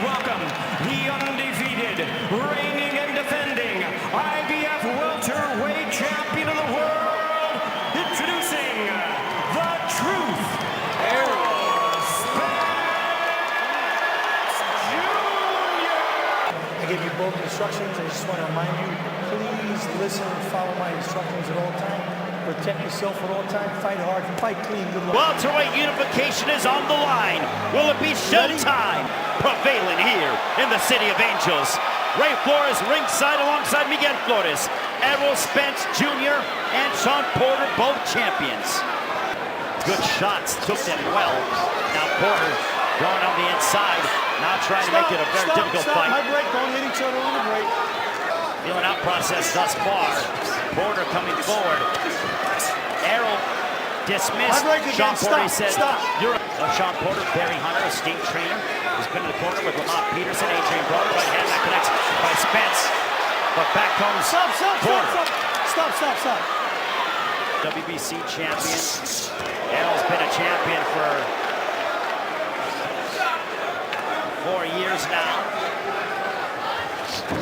welcome the undefeated, reigning and defending IBF welterweight champion of the world, introducing the Truth, Errol Spence Jr. I gave you both instructions. I just want to remind you, please listen and follow my instructions at all times. Protect yourself at all times. Fight hard, fight clean. Good luck. Welterweight unification is on the line. Will it be showtime? Prevailing here in the City of Angels. Ray Flores ringside alongside Miguel Flores. Errol Spence Jr. and Shawn Porter, both champions. Good shots, took them well. Now Porter going on the inside. Now trying to make it a very difficult fight. My break, don't hit each other on the break. Feeling out process thus far. Porter coming forward. Errol dismissed. Shawn Porter said, "You're Shawn Porter, Barry Hunter, esteemed trainer. He's been in the corner with Lamont Peterson, Adrian Broder. Right hand that connects by Spence. But back comes Porter. Stop. WBC champion. Errol's been a champion for 4 years now.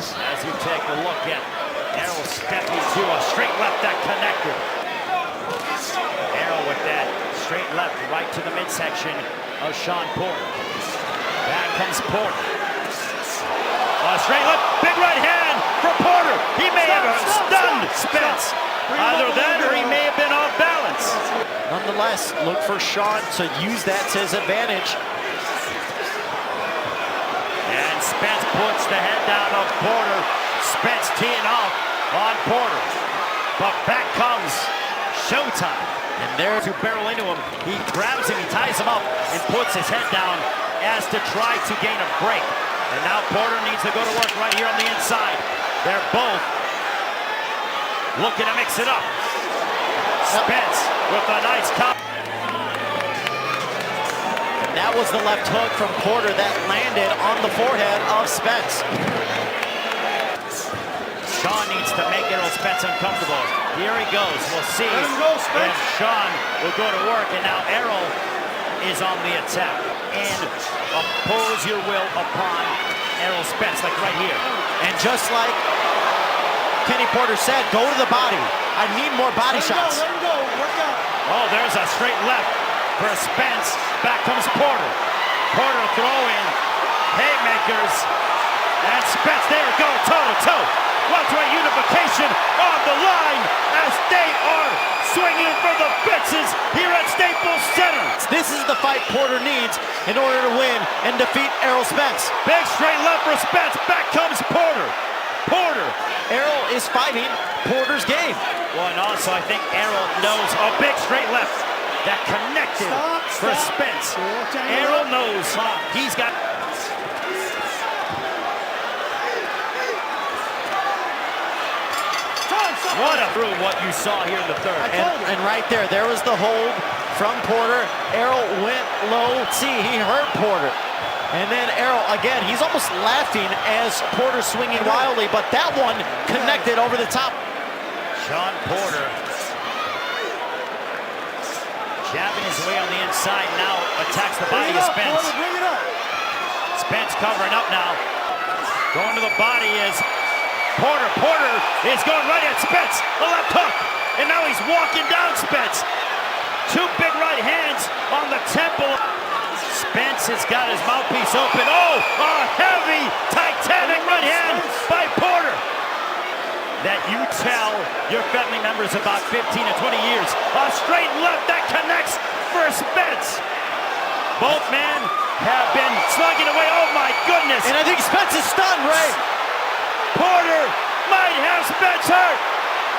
As you take a look at Errol stepping to a straight left that connected. Errol with that straight left right to the midsection of Shawn Porter. Back comes Porter. Straight left, big right hand for Porter. He may have stunned Spence. Either that or he may have been off balance. Nonetheless, look for Shawn to use that to his advantage. And Spence puts the head down of Porter. Spence teeing off on Porter. But back comes showtime. And there to barrel into him. He grabs him, he ties him up, and puts his head down as to try to gain a break. And now Porter needs to go to work right here on the inside. They're both looking to mix it up. Spence with a nice count. And that was the left hook from Porter that landed on the forehead of Spence. Shawn needs to make Errol Spence uncomfortable. Here he goes. We'll see if Shawn will go to work. And now Errol is on the attack. And oppose your will upon Errol Spence, like right here. And just like Kenny Porter said, go to the body. I need more body shots. Let him go. Work out. Oh, there's a straight left for Spence. Back comes Porter. Porter throwing haymakers. And Spence, there it goes, toe-to-toe. Welterweight unification on the line as they are swinging for the fences here at Staples Center. This is the fight Porter needs in order to win and defeat Errol Spence. Big straight left for Spence. Back comes Porter. Errol is fighting Porter's game. Well, and also I think Errol knows a big straight left that connected for Spence. Errol knows he's got... through what you saw here in the third. And right there was the hold from Porter. Errol went low. See, he hurt Porter. And then Errol, again, he's almost laughing as Porter swinging wildly, but that one connected over the top. Shawn Porter jabbing his way on the inside, now attacks the body of Spence. Bring it up. Spence covering up now. Going to the body is Porter. Porter is going right at Spence. The left hook. And now he's walking down Spence. Two big right hands on the temple. Spence has got his mouthpiece open. Oh, a heavy, titanic right hand by Porter. That you tell your family members about 15 to 20 years. A straight left that connects for Spence. Both men have been slugging away. Oh my goodness. And I think Spence is stunned, Ray. Porter might have Spence hurt.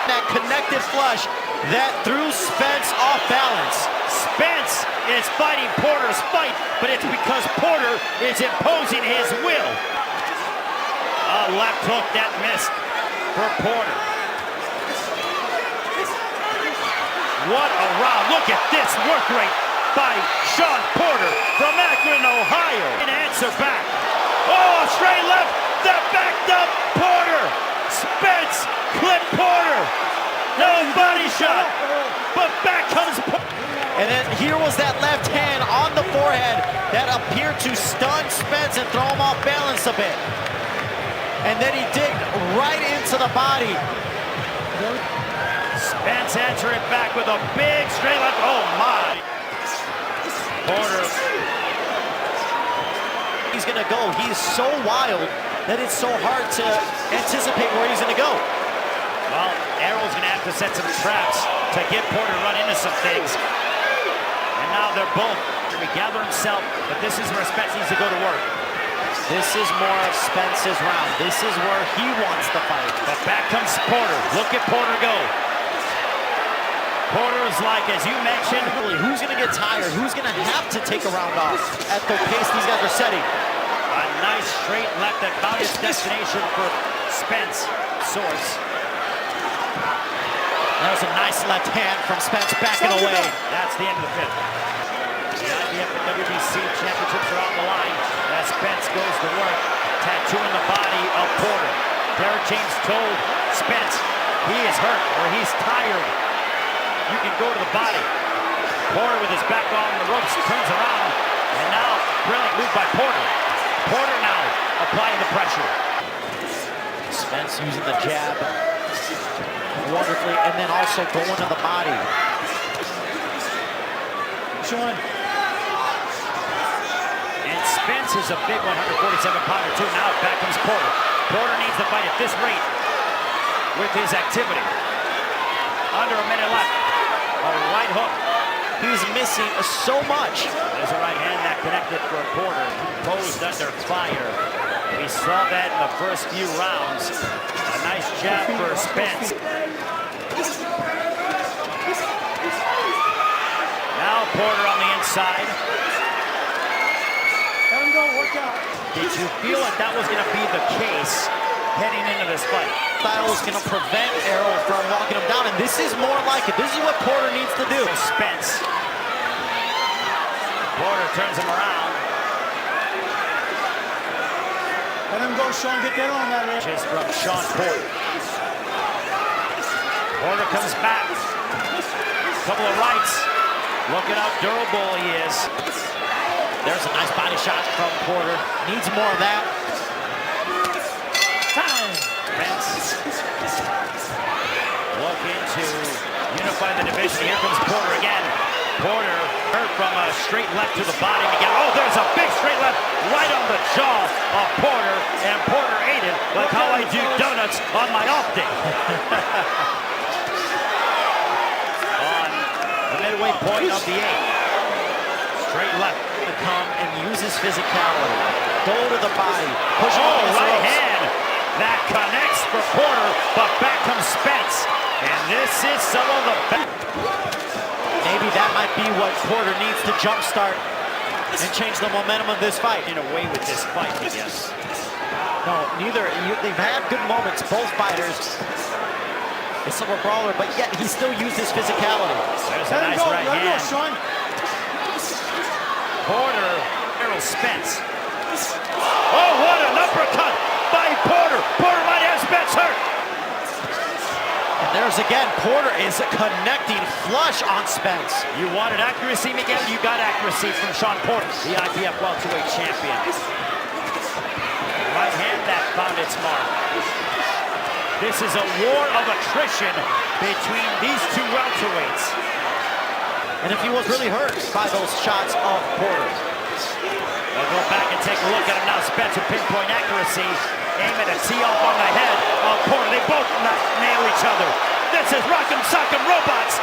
That connected flush that threw Spence off balance. Spence is fighting Porter's fight, but it's because Porter is imposing his will. A left hook that missed for Porter. What a round. Look at this work rate by Shawn Porter from Akron, Ohio. An answer back. Oh, straight left that backed up Porter. Spence clipped Porter. No body shot. but back comes And then here was that left hand on the forehead that appeared to stun Spence and throw him off balance a bit. And then he digged right into the body. Spence answering back with a big straight left. Oh my! Porter. He's gonna go. He's so wild that it's so hard to anticipate where he's gonna go. Well, Errol's gonna have to set some traps to get Porter to run into some things. And now they're both gonna gather himself, but this is where Spence needs to go to work. This is more of Spence's round. This is where he wants the fight. But back comes Porter. Look at Porter go. Porter is like, as you mentioned, Who's gonna get tired? Who's gonna have to take a round off at the pace these guys are setting? a nice straight left that found its destination for Spence. Source. That was a nice left hand from Spence backing away. That's the end of the fifth. The IBF and WBC championships are on the line as Spence goes to work, tattooing the body of Porter. Derek James told Spence he is hurt or he's tired. You can go to the body. Porter with his back on the ropes turns around, and now brilliant move by Porter. Porter now applying the pressure. Spence using the jab wonderfully, and then also going to the body. Shawn. And Spence is a big 147-pounder too. Now back comes Porter. Porter needs to fight at this rate with his activity. Under a minute left. A right hook. He's missing so much. There's a right hand that connected for Porter. He posed under fire. We saw that in the first few rounds. A nice jab for Spence. Now Porter on the inside. Let him go, work out. Did you feel like that was going to be the case heading into this fight? Style is going to prevent Errol from walking him down, and this is more like it. This is what Porter needs to do. Spence. Porter turns him around. Let him go, Shawn. Get that arm out of there. Just from Shawn Porter. Porter comes back. Couple of rights. Look at how durable he is. There's a nice body shot from Porter. Needs more of that. Spence looking to unify the division. Here comes Porter again. Porter hurt from a straight left to the body again. Oh, there's a big straight left right on the jaw of Porter, and Porter ate it like how I do donuts on my off day. On the midway point of the eighth. Straight left. To come and use his physicality. Go to the body. Push him Oh, off right ropes. hand. That connects for Porter, but back comes Spence. And this is some of the back. Maybe that might be what Porter needs to jumpstart and change the momentum of this fight. In a way with this fight, I guess. No, neither. They've had good moments, both fighters. It's a brawler, but yet he still used his physicality. There's a Let him nice go. right Let him go, hand. Shawn. Porter, Errol Spence. Oh, what an uppercut by Porter. Porter might have Spence hurt. And there's again, Porter is connecting flush on Spence. You wanted accuracy, Miguel. You got accuracy from Shawn Porter, the IBF welterweight champion. Right hand that found its mark. This is a war of attrition between these two welterweights. And if he was really hurt by those shots of Porter. We'll go back and take a look at him now. Spence with pinpoint accuracy, aiming to tee off on the head of Porter. They both nail each other. This is Rock'em Sock'em Robots.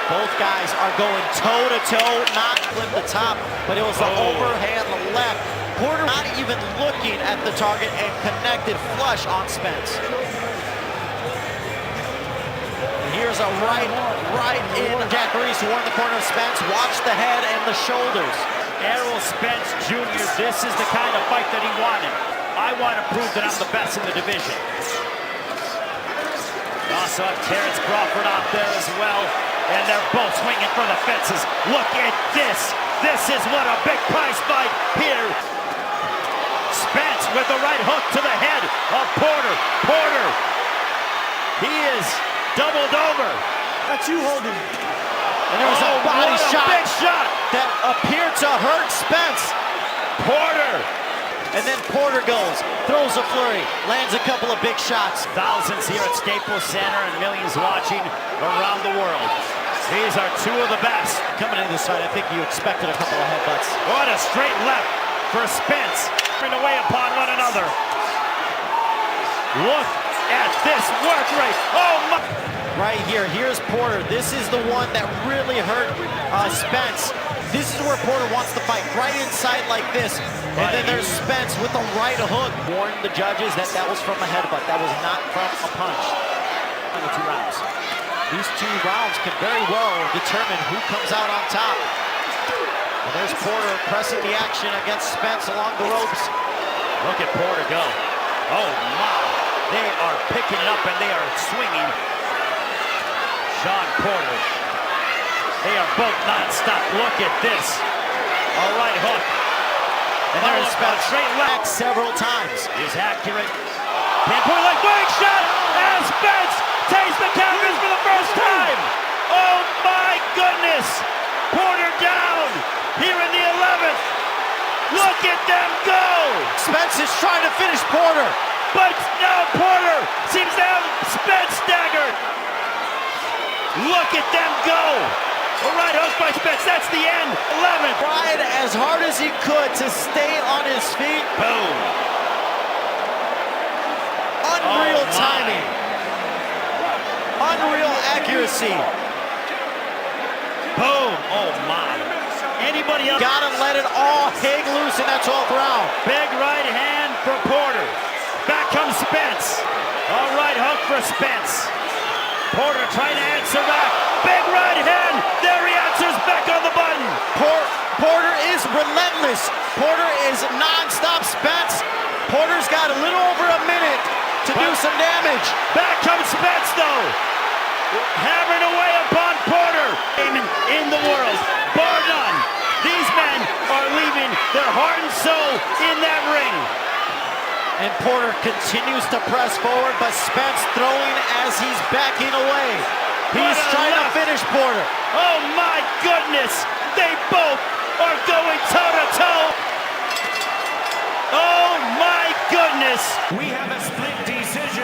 Both guys are going toe-to-toe, not flip the top, but it was the overhand left. Porter not even looking at the target and connected flush on Spence. Here's a right in. Jack Reese won the corner of Spence. Watch the head and the shoulders. Errol Spence Jr., this is the kind of fight that he wanted. I want to prove that I'm the best in the division. We also have Terrence Crawford out there as well, and they're both swinging for the fences. Look at this. This is what a big prize fight here. Spence with the right hook to the head of Porter. Porter, he is doubled over. That's you holding. And there was a body what a shot big shot. that appeared to hurt Spence. Porter. And then Porter goes, throws a flurry, lands a couple of big shots. Thousands here at Staples Center and millions watching around the world. These are two of the best. Coming in this side, I think you expected a couple of headbutts. What a straight left for Spence. Bring away upon one another. Look at this work rate. Oh my. Right here, here's Porter. This is the one that really hurt Spence. This is where Porter wants to fight, right inside like this. And then there's Spence with the right hook. Warned the judges that that was from a headbutt. That was not from a punch. In the 2 rounds. These 2 rounds can very well determine who comes out on top. And there's Porter pressing the action against Spence along the ropes. Look at Porter go. Oh my. They are picking it up and they are swinging. Shawn Porter. They are both non-stop. Look at this. All right, hook. And there's Spence straight left several times. is accurate. Pinpoint leg big shot, and Spence takes the canvas for the first time. Oh my goodness! Porter down here in the 11th. Look at them go! Spence is trying to finish Porter. But now Porter seems to have Spence staggered. Look at them go! All right, hook by Spence. That's the end. 11th. Tried as hard as he could to stay on his feet. Boom. Unreal Oh, timing. Unreal accuracy. Boom. Oh my. Anybody else? Gotta let it all hang loose in that 12th round. Big right hand for Porter. Back comes Spence. All right, hook for Spence. Porter trying to answer back. Big right hand. There he answers back on the button. Porter is relentless. Porter is non-stop Spence. Porter's got a little over a minute to do some damage. Back comes Spence though. Hammering away upon Porter. In the world, bar none. These men are leaving their heart and soul in that ring. And Porter continues to press forward, but Spence throwing as he's backing away. He's trying to finish Porter. Oh my goodness! They both are going toe-to-toe. Oh my goodness! We have a split decision.